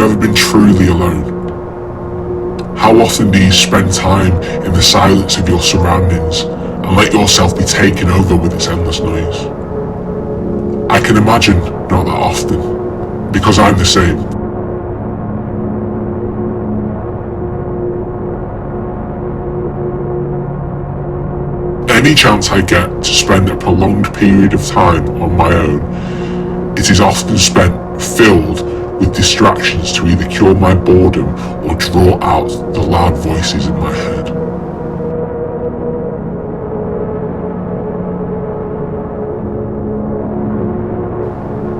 you ever been truly alone? How often do you spend time in the silence of your surroundings and let yourself be taken over with its endless noise? I can imagine not that often, because I'm the same. Any chance I get to spend a prolonged period of time on my own, it is often spent filled with distractions to either cure my boredom or draw out the loud voices in my head.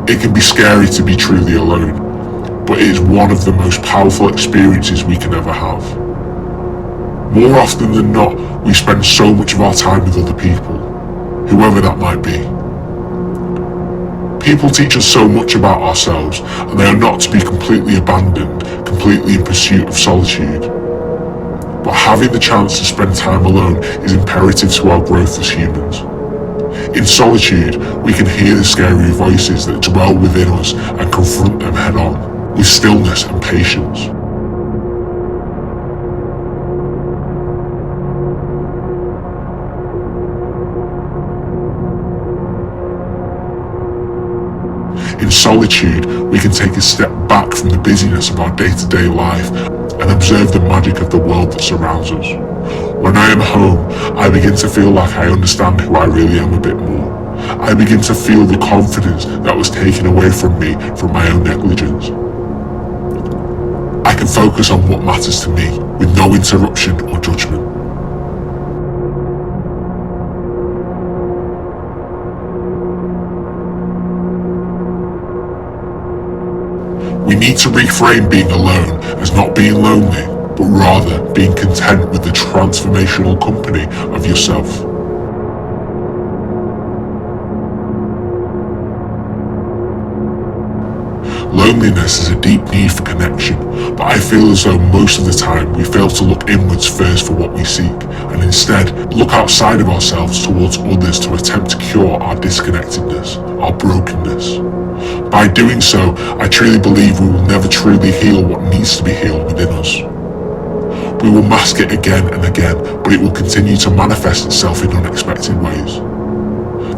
It can be scary to be truly alone, but it is one of the most powerful experiences we can ever have. More often than not, we spend so much of our time with other people, whoever that might be. People teach us so much about ourselves, and they are not to be completely abandoned, completely in pursuit of solitude. But having the chance to spend time alone is imperative to our growth as humans. In solitude, we can hear the scary voices that dwell within us and confront them head on, with stillness and patience. In solitude, we can take a step back from the busyness of our day-to-day life and observe the magic of the world that surrounds us. When I am home, I begin to feel like I understand who I really am a bit more. I begin to feel the confidence that was taken away from me from my own negligence. I can focus on what matters to me with no interruption or judgment. We need to reframe being alone as not being lonely, but rather being content with the transformational company of yourself. Loneliness is a deep need for connection, but I feel as though most of the time we fail to look inwards first for what we seek, and instead look outside of ourselves towards others to attempt to cure our disconnectedness, our brokenness. By doing so, I truly believe we will never truly heal what needs to be healed within us. We will mask it again and again, but it will continue to manifest itself in unexpected ways.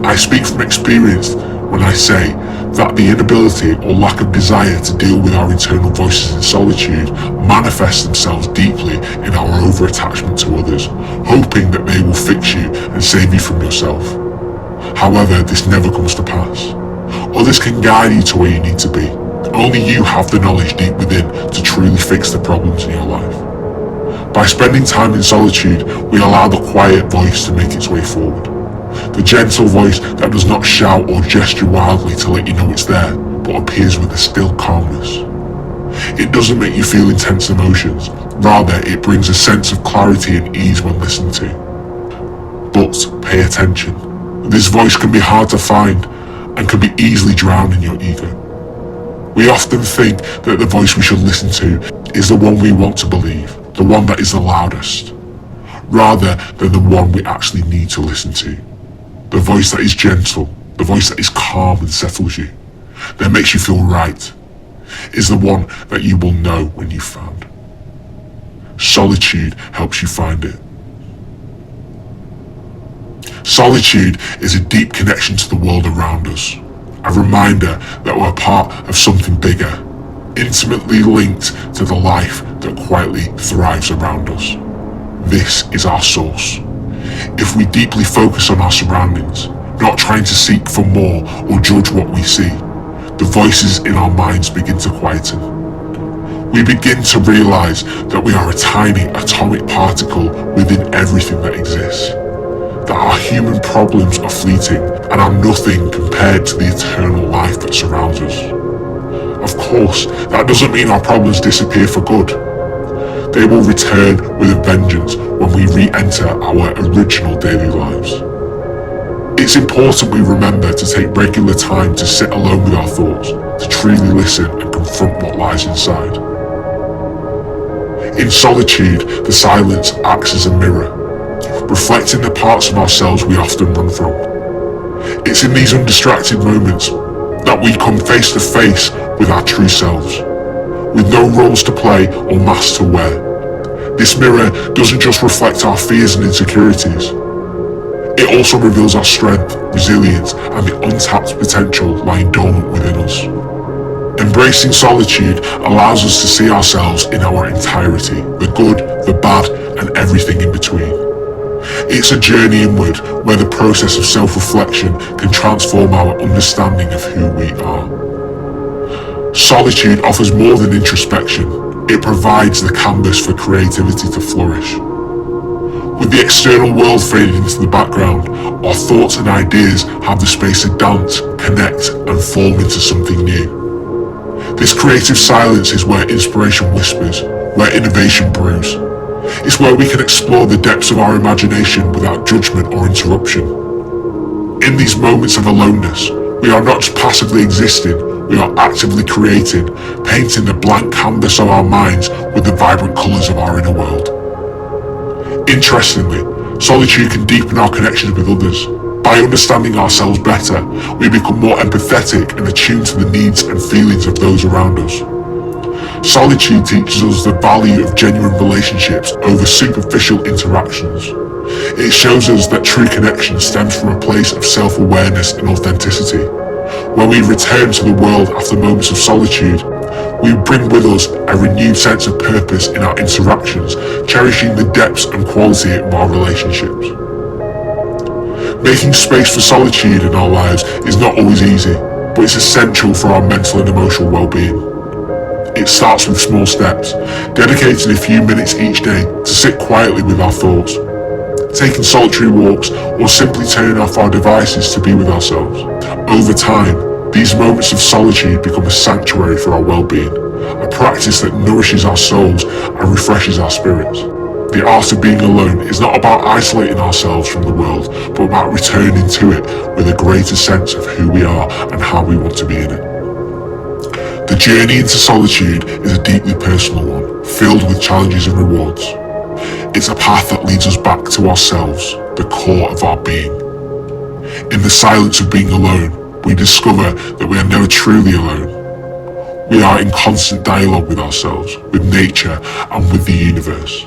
I speak from experience when I say that the inability or lack of desire to deal with our internal voices in solitude manifest themselves deeply in our over-attachment to others, hoping that they will fix you and save you from yourself. However, this never comes to pass. Others can guide you to where you need to be. Only you have the knowledge deep within to truly fix the problems in your life. By spending time in solitude, we allow the quiet voice to make its way forward. The gentle voice that does not shout or gesture wildly to let you know it's there, but appears with a still calmness. It doesn't make you feel intense emotions, rather it brings a sense of clarity and ease when listened to. But pay attention. This voice can be hard to find and can be easily drowned in your ego. We often think that the voice we should listen to is the one we want to believe, the one that is the loudest, rather than the one we actually need to listen to. The voice that is gentle, the voice that is calm and settles you, that makes you feel right, is the one that you will know when you've found. Solitude helps you find it. Solitude is a deep connection to the world around us, a reminder that we're part of something bigger, intimately linked to the life that quietly thrives around us. This is our source. If we deeply focus on our surroundings, not trying to seek for more or judge what we see, the voices in our minds begin to quieten. We begin to realize that we are a tiny atomic particle within everything that exists, that our human problems are fleeting and are nothing compared to the eternal life that surrounds us. Of course, that doesn't mean our problems disappear for good. They will return with a vengeance when we re-enter our original daily lives. It's important we remember to take regular time to sit alone with our thoughts, to truly listen and confront what lies inside. In solitude, the silence acts as a mirror, reflecting the parts of ourselves we often run from. It's in these undistracted moments that we come face to face with our true selves. with no roles to play or masks to wear. This mirror doesn't just reflect our fears and insecurities. It also reveals our strength, resilience, and the untapped potential lying dormant within us. Embracing solitude allows us to see ourselves in our entirety, the good, the bad, and everything in between. It's a journey inward where the process of self-reflection can transform our understanding of who we are. Solitude offers more than introspection. It provides the canvas for creativity to flourish. With the external world fading into the background, our thoughts and ideas have the space to dance, connect, and form into something new. This creative silence is where inspiration whispers, where innovation brews. It's where we can explore the depths of our imagination without judgment or interruption. In these moments of aloneness, we are not just passively existing, we are actively creating, painting the blank canvas of our minds with the vibrant colours of our inner world. Interestingly, solitude can deepen our connections with others. By understanding ourselves better, we become more empathetic and attuned to the needs and feelings of those around us. Solitude teaches us the value of genuine relationships over superficial interactions. It shows us that true connection stems from a place of self-awareness and authenticity. When we return to the world after moments of solitude, we bring with us a renewed sense of purpose in our interactions, cherishing the depths and quality of our relationships. Making space for solitude in our lives is not always easy, but it's essential for our mental and emotional well-being. It starts with small steps, dedicating a few minutes each day to sit quietly with our thoughts, taking solitary walks, or simply turning off our devices to be with ourselves. Over time, these moments of solitude become a sanctuary for our well-being, a practice that nourishes our souls and refreshes our spirits. The art of being alone is not about isolating ourselves from the world, but about returning to it with a greater sense of who we are and how we want to be in it. The journey into solitude is a deeply personal one, filled with challenges and rewards. It's a path that leads us back to ourselves, the core of our being. In the silence of being alone, we discover that we are never truly alone. We are in constant dialogue with ourselves, with nature, and with the universe.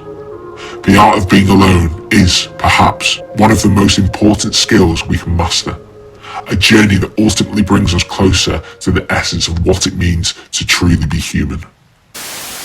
The art of being alone is, perhaps, one of the most important skills we can master. A journey that ultimately brings us closer to the essence of what it means to truly be human.